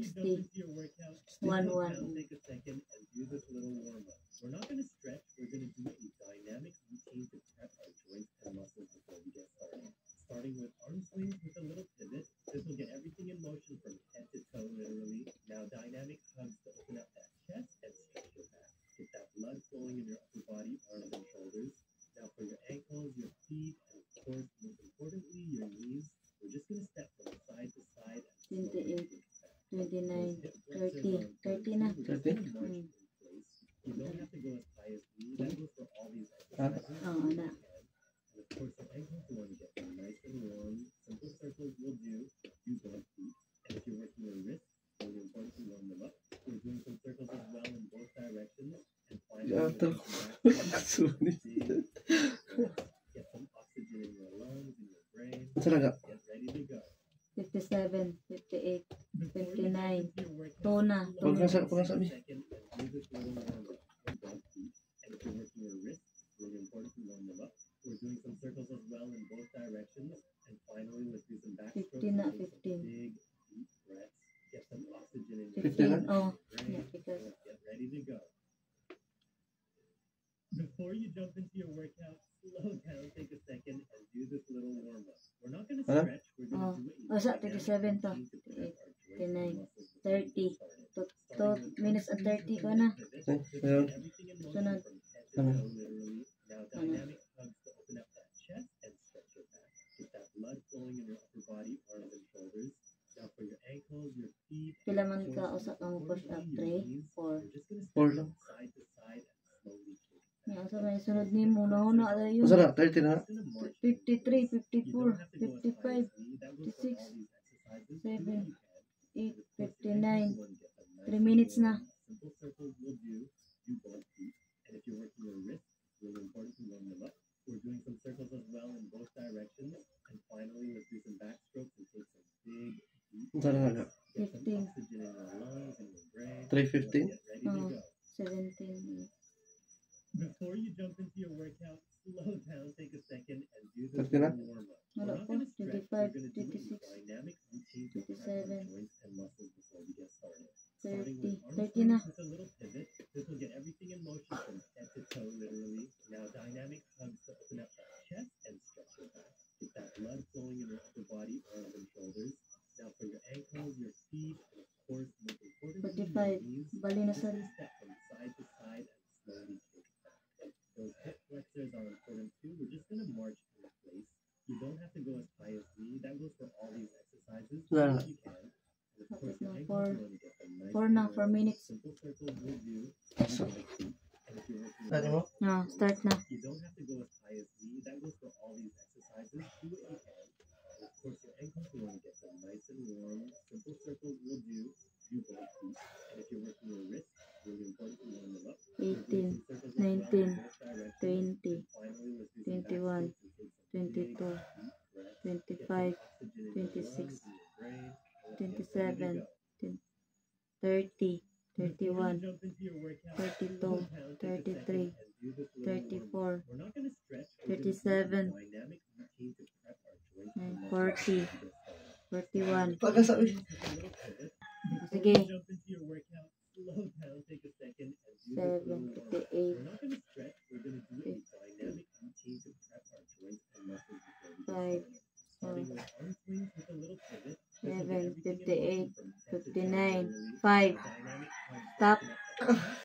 60. 1, 1. Take a second and do this little warm up. We're not going to stretch. We're going to do a dynamic routine to prep our joints and muscles before we get started. Starting with arm swings with a little pivot. This will get everything in motion from head to toe, literally. Now, dynamic hugs to open up that chest and stretch your back. Get that blood flowing in your upper body, arms and shoulders. Now, for your ankles, your feet, and of course, most importantly, your knees, we're just going to step from side to side. 28, 29, 30. 30 na. 30? You don't have to go as high as me. That goes for all these exercises. Oo na. And of course, the ankles, you want to get them nice and warm. Simple circles will do. Use both feet. And if you're working your wrists, really important to warm them up. We're doing some circles as well in both directions. And finally, get some oxygen in your lungs, in your brain. Get ready to go. 57, 58, 59. 2 na. Pagkasa mi. Second, and do this little warm up with both feet. And if you're working your wrists, really important to warm them up. We're doing some circles as well in both directions. And finally, let's do some back strokes. 15 na, Take some 15. big, deep breaths. Get some oxygen in your 15. Oh, brain. yeah, because Get ready to go. Before you jump into your workout, slow down, take a second, and do this little warm up. We're not going to stretch. We're going to do it. sa 37 to. 39, 30. 2 minutes and 30 ko na. Ayun. Sunod. Now, dynamic hugs to open up that chest and stretch your back. Get that blood flowing in your upper body, arms and shoulders. Now, for your ankles, your feet, Pila man ka usa ka mo push up 3, 4. we're just going to Four step lang. from side to side and slowly kick. Nga sa may sunod ni mo na ada yun. Masa na? 30 na? 53, You don't 54, have to go as high 55, as me. That goes for all these exercises. 7, 8, Of course, your 59. ankles want to get them nice 3 and minutes na. warm. Simple circles will do. Do both feet. And if you're working your wrists, really important to warm them up. We're doing some circles as well in both directions. And finally, let's do some back strokes and take some big, deep Masa na nga? get some 15. oxygen in your lungs and your brain. 3:15? Get ready to Oh. go. 17. Before you jump into your workout, slow down, take a second, and do this That's good, huh? little warm up. We're Wala not pa. going to stretch. 25, We're going to do a 26, dynamic routine to prep our 27, joints and muscles before we get started. Starting 30. with arm 30 swings na. with a little pivot. This will get everything in motion from head to toe, literally. Now, dynamic hugs to open up that chest and stretch your back. Get that blood flowing in your upper body, arms and shoulders. Now, for your ankles, your feet, and of course, most importantly, 45. your knees. Bali na sa Just step from side to side and slowly kick back. Those hip flexors are important too. We're just going to march in place. You don't have to go as high as me. That goes for all these exercises. Yeah. If you can. And of course, Tapos your na, ankles, 4. you want to get them nice 4 and na, 4 warm. minutes. Simple circles will do. So, And if you're working Dali mo? Ah, start na. you don't have to go as high as me. That goes for all these exercises. Do what you can. And of course, your ankles, you want to get them nice and warm. Simple circles will do. Do both feet. And if you're working your wrists, really important to warm them up. We're doing 18, some circles as well in 19, both directions. 20, And finally, let's do some back 21, strokes and take some big, 22, deep breaths. 25, 26, 27, 30, 31, 32, 33, 34, 37, 40, 41. Pagkasa mi. Sige. Jump into your workout. Slow down, take a second, and do 7, this little warm up. 58, We're not going to stretch. We're going to do a dynamic routine to prep our joints and muscles before we get 5, started. Starting with arm swings with a little pivot. 7, 58, 59, 5. Dynamic hugs Stop. to open up that chest